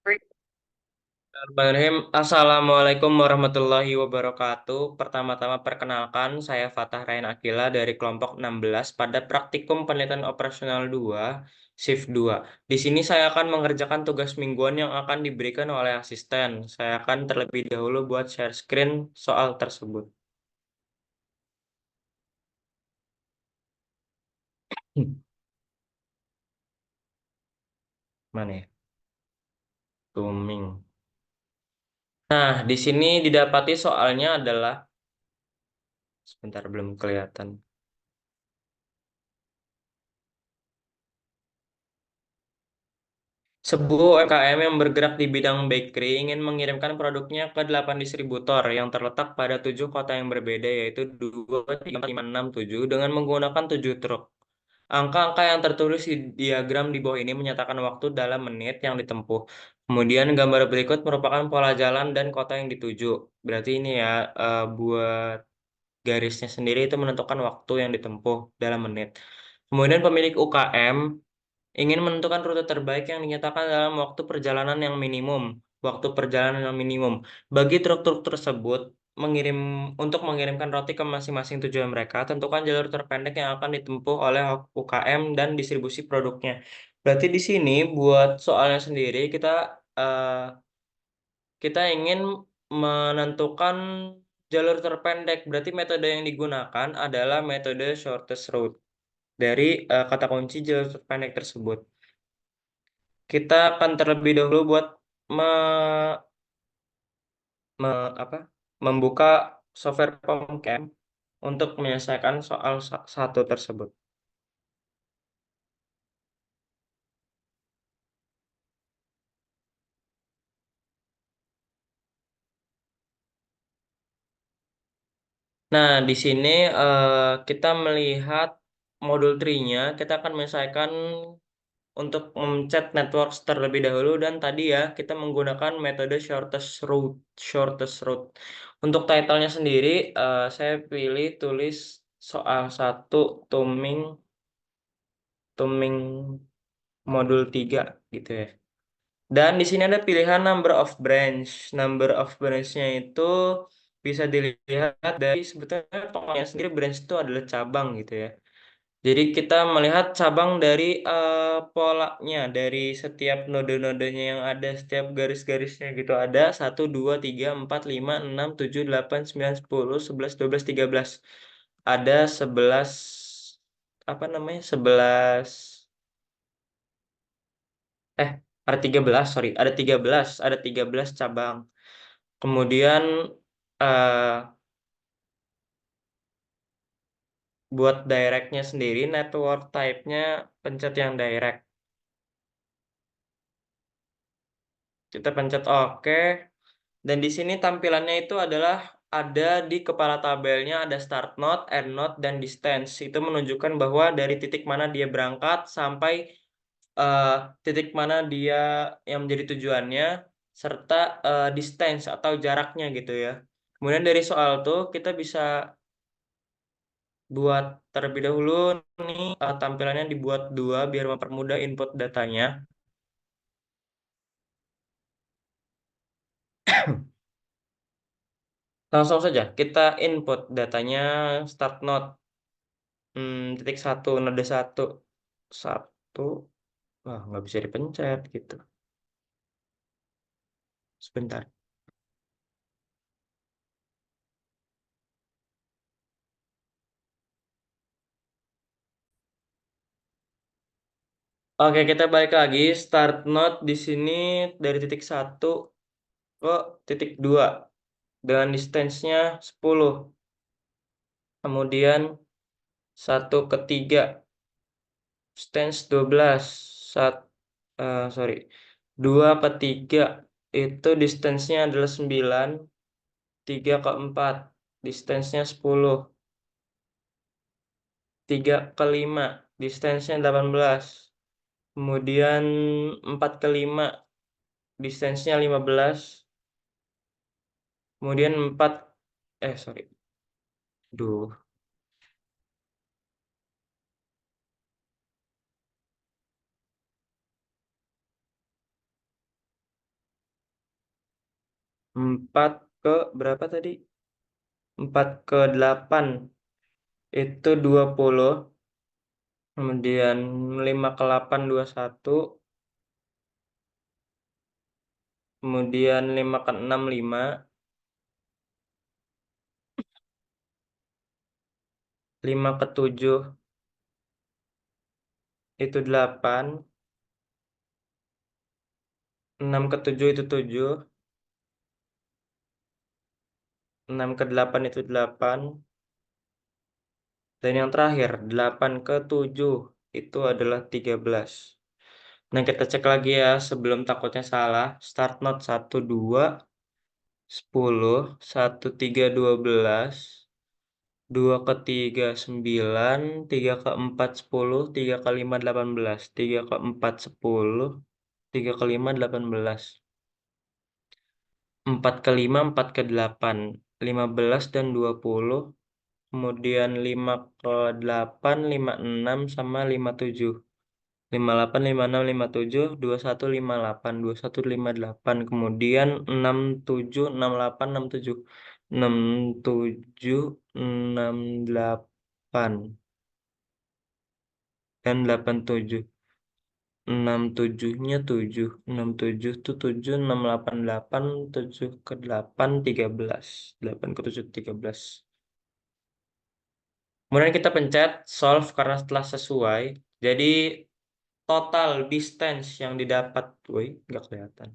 Bismillahirrahmanirrahim. Assalamualaikum warahmatullahi wabarakatuh. Pertama-tama perkenalkan, saya Fatah Ryan Akila dari kelompok 16 pada praktikum penelitian operasional 2, shift 2. Di sini saya akan mengerjakan tugas mingguan yang akan diberikan oleh asisten. Saya akan terlebih dahulu buat share screen soal tersebut. Hmm, Mana ya? Zooming. Nah, di sini didapati soalnya adalah, sebentar belum kelihatan. Sebuah UMKM yang bergerak di bidang bakery ingin mengirimkan produknya ke 8 distributor yang terletak pada 7 kota yang berbeda, yaitu 2, 3, 4, 5, 6, 7, dengan menggunakan 7 truk. Angka-angka yang tertulis di diagram di bawah ini menyatakan waktu dalam menit yang ditempuh. Kemudian gambar berikut merupakan pola jalan dan kota yang dituju. Berarti ini ya, buat garisnya sendiri itu menentukan waktu yang ditempuh dalam menit. Kemudian pemilik UKM ingin menentukan rute terbaik yang dinyatakan dalam waktu perjalanan yang minimum. Waktu perjalanan yang minimum. Bagi truk-truk tersebut, untuk mengirimkan roti ke masing-masing tujuan mereka, tentukan jalur terpendek yang akan ditempuh oleh UKM dan distribusi produknya. Berarti di sini buat soalnya sendiri kita ingin menentukan jalur terpendek. Berarti metode yang digunakan adalah metode shortest route dari kata kunci jalur terpendek tersebut. Kita akan terlebih dahulu buat me, apa, membuka software POMCAM untuk menyelesaikan soal satu tersebut. Nah, di sini kita melihat modul tree-nya, kita akan menyelesaikan untuk mencet network terlebih dahulu dan tadi ya kita menggunakan metode shortest route. Shortest route. Untuk title-nya sendiri, saya pilih tulis soal satu Tuming Tuming modul 3 gitu ya. Dan di sini ada pilihan number of branch. Number of branch-nya itu bisa dilihat dari sebetulnya tokonya sendiri branch itu adalah cabang gitu ya. Jadi kita melihat cabang dari polanya, dari setiap node-nodenya yang ada, setiap garis-garisnya gitu. Ada 1, 2, 3, 4, 5, 6, 7, 8, 9, 10, 11, 12, 13. Ada 11, apa namanya, 11, eh ada 13, sorry, ada 13 cabang. Kemudian eh buat directnya sendiri, network type-nya pencet yang direct. Kita pencet OK. Dan di sini tampilannya itu adalah ada di kepala tabelnya ada start node, end node, dan distance. Itu menunjukkan bahwa dari titik mana dia berangkat sampai eh, titik mana dia yang menjadi tujuannya, serta distance atau jaraknya gitu ya. Kemudian dari soal tuh kita bisa buat terlebih dahulu nih, tampilannya dibuat dua biar mempermudah input datanya. Langsung saja kita input datanya start node, titik satu, node satu, satu. Wah, nggak bisa dipencet gitu. Sebentar. Oke, kita balik lagi. Start node di sini dari titik satu ke titik dua dengan distance-nya 10. Kemudian satu ke tiga, distance 12. Sat, sorry. Dua ke tiga itu distance-nya adalah 9. Tiga ke empat, distance-nya 10. Tiga ke lima, distance-nya 18. Kemudian 4 ke 5, distance-nya 15. Kemudian 4, sorry. Duh. 4 ke berapa tadi? 4 ke 8 itu 20. Kemudian 5 ke 8 21. Kemudian 5 ke 6 5. 5 ke 7 itu 8. 6 ke 7 itu 7. 6 ke 8 itu 8. Dan yang terakhir 8 ke 7 itu adalah 13. Nah, kita cek lagi ya sebelum takutnya salah. Start note 1 2 10, 1 3 12, 2 ke 3 9, 3 ke 4 10, 3 ke 5 18, 3 ke 4 10, 3 ke 5 18, 4 ke 5 4 ke 8, 15 dan 20, kemudian 5 ke 8 56 sama 57. 58 56 57 21 58 21 58, kemudian 67 68 67 67 68 dan 87. 67-nya 7 67 tuh 7 6 8 8 7 ke 8 13 8 ke 7 13. Kemudian kita pencet solve karena setelah sesuai. Jadi total distance yang didapat, woi, nggak kelihatan.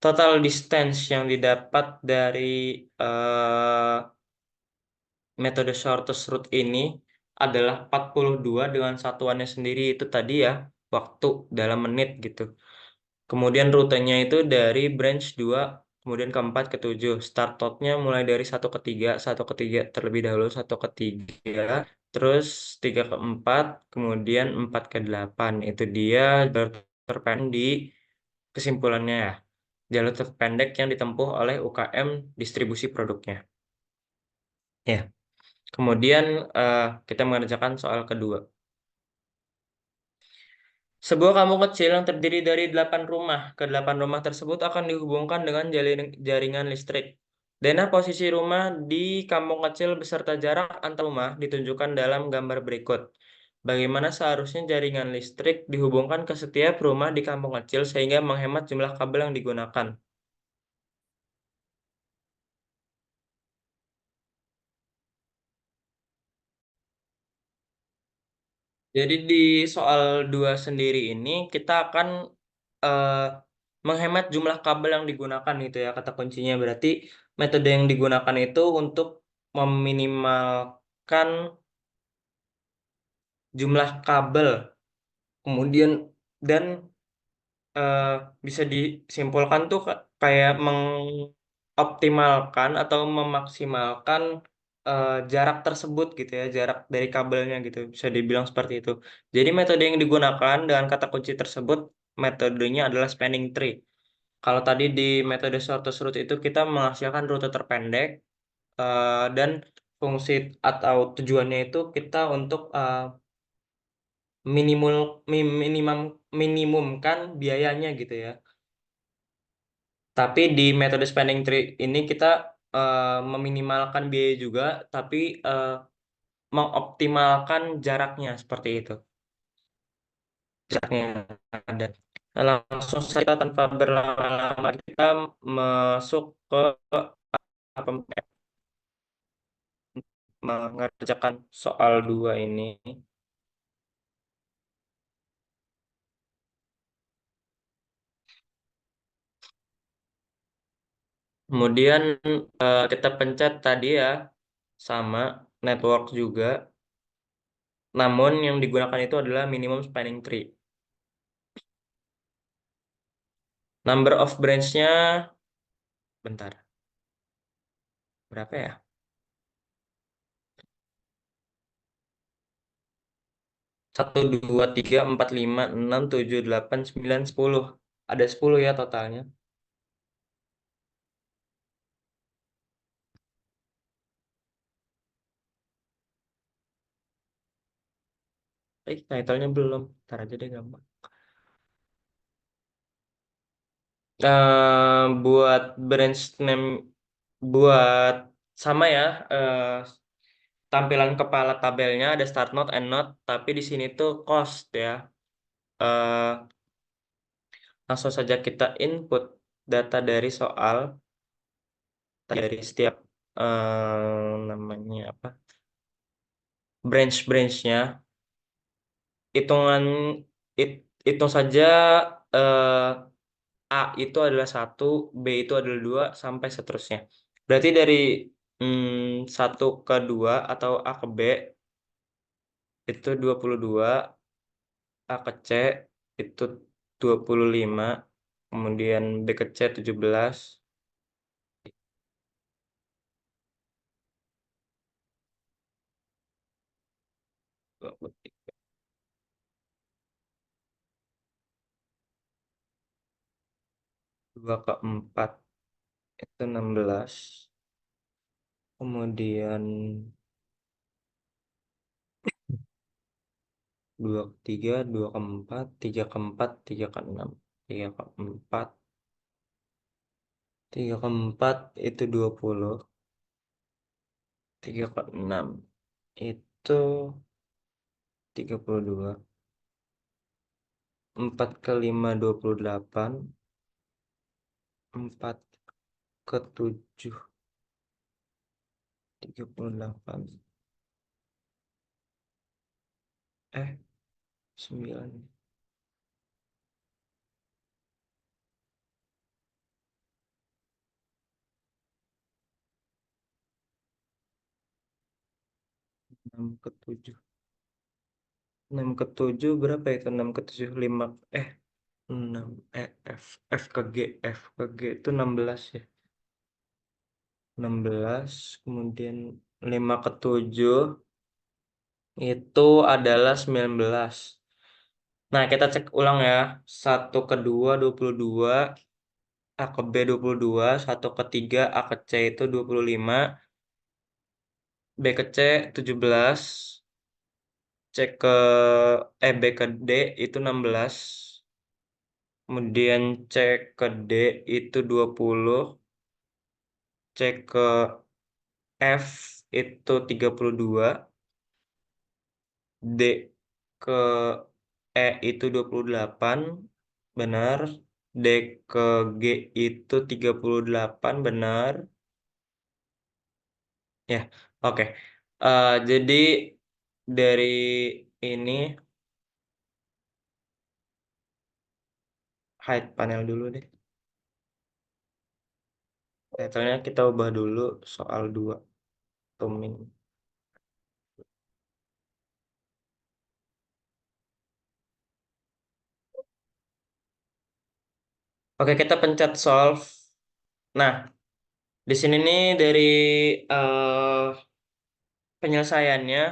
Total distance yang didapat dari eh, metode shortest route ini adalah 42 dengan satuannya sendiri itu tadi ya, waktu dalam menit gitu. Kemudian rutenya itu dari branch 2, kemudian keempat ke 7. Start outnya mulai dari satu ke 3 terlebih dahulu, satu ke 3, terus 3 ke 4, kemudian 4 ke 8. Itu dia jalur terpendek di kesimpulannya ya. Jalur terpendek yang ditempuh oleh UKM distribusi produknya. Ya, kemudian eh, kita mengerjakan soal kedua. Sebuah kampung kecil yang terdiri dari 8 rumah. Kedelapan rumah tersebut akan dihubungkan dengan jaringan listrik. Denah posisi rumah di kampung kecil beserta jarak antar rumah ditunjukkan dalam gambar berikut. Bagaimana seharusnya jaringan listrik dihubungkan ke setiap rumah di kampung kecil sehingga menghemat jumlah kabel yang digunakan. Jadi di soal 2 sendiri ini kita akan eh, menghemat jumlah kabel yang digunakan gitu ya kata kuncinya. Berarti metode yang digunakan itu untuk meminimalkan jumlah kabel. Kemudian dan eh, bisa disimpulkan tuh kayak mengoptimalkan atau memaksimalkan jarak tersebut gitu ya, jarak dari kabelnya gitu. Bisa dibilang seperti itu. Jadi metode yang digunakan dengan kata kunci tersebut metodenya adalah spanning tree. Kalau tadi di metode shortest route itu kita menghasilkan rute terpendek dan fungsi atau tujuannya itu kita untuk minimum minimum minimumkan biayanya gitu ya. Tapi di metode spending tree ini kita meminimalkan biaya juga, tapi eh, mengoptimalkan jaraknya seperti itu. Jaraknya yang ada. Nah, langsung saja tanpa berlama-lama kita masuk ke apa mengerjakan soal dua ini. Kemudian kita pencet tadi ya sama network juga. Namun yang digunakan itu adalah minimum spanning tree. Number of branch-nya bentar. Berapa ya? 1 2 3 4 5 6 7 8 9 10. Ada 10 ya totalnya. Title-nya belum. Ntar aja deh gampang. Buat branch name, buat sama ya, tampilan kepala tabelnya ada start note, end note, tapi di sini tuh cost ya. Eh, Langsung saja kita input data dari soal, dari setiap namanya apa, branch-branchnya. Hitungan hitung saja, eh, A itu adalah satu, B itu adalah dua, sampai seterusnya. Berarti dari satu ke dua atau A ke B itu 22, A ke C itu 25, kemudian B ke C 17, 2 ke 4 itu 16, kemudian 2 ke 3, 2 ke 4, 3 ke 4, 3 ke 6, 3 ke 4, 3 ke 4 itu 20, 3 ke 6 itu 32, 4 ke 5 28, 4 ke 7 38, 9, 6 ke 7, 6 ke 7 berapa itu? 6 ke 7 5, 6, F, F ke G, F ke G itu 16 ya. 16, kemudian 5 ke 7 itu adalah 19. Nah, kita cek ulang ya. Satu ke 2 22, A ke B 22, satu ke 3 A ke C itu 25, B ke C 17, C ke B ke D itu 16, kemudian C ke D itu 20, C ke F itu 32, D ke E itu 28, benar. D ke G itu 38, benar. Ya, oke. Jadi dari ini hide panel dulu deh. Title-nya kita ubah dulu soal 2 tumin. Oke, kita pencet solve. Nah, di sini nih dari penyelesaiannya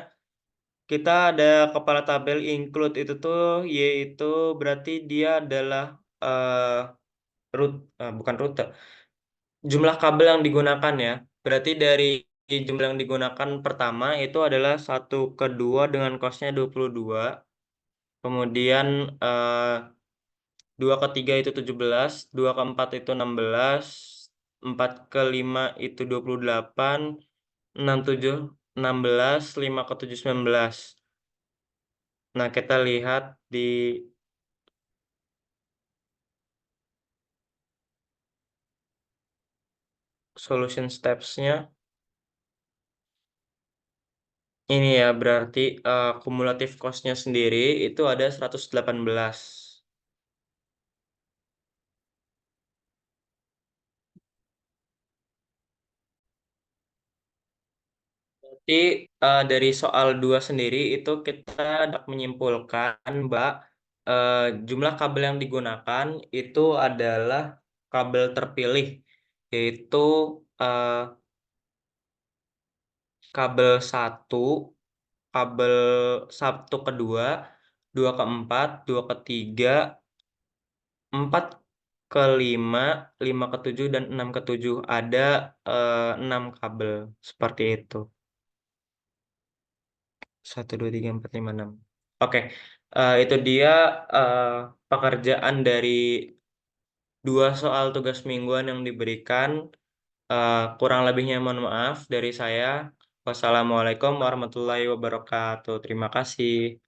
kita ada kepala tabel include itu tuh, yaitu berarti dia adalah root, bukan rute, jumlah kabel yang digunakan ya. Berarti dari jumlah yang digunakan pertama itu adalah satu kedua dengan costnya 22. Kemudian eh, dua ketiga itu 17, dua keempat itu 16, empat kelima itu 28, enam tujuh 16, lima ke 7 19. Nah, kita lihat di solution steps-nya. Ini ya, berarti kumulatif cost-nya sendiri itu ada 118. Jadi dari soal 2 sendiri itu kita dapat menyimpulkan bahwa eh, jumlah kabel yang digunakan itu adalah kabel terpilih, yaitu eh, kabel satu, kabel satu kedua, dua keempat, dua ketiga, empat kelima, lima ketujuh, dan enam ketujuh. Ada 6 kabel seperti itu. Satu, dua, tiga, empat, lima, enam. Oke, itu dia eh, pekerjaan dari dua soal tugas mingguan yang diberikan. Kurang lebihnya mohon maaf dari saya. Wassalamualaikum warahmatullahi wabarakatuh. Terima kasih.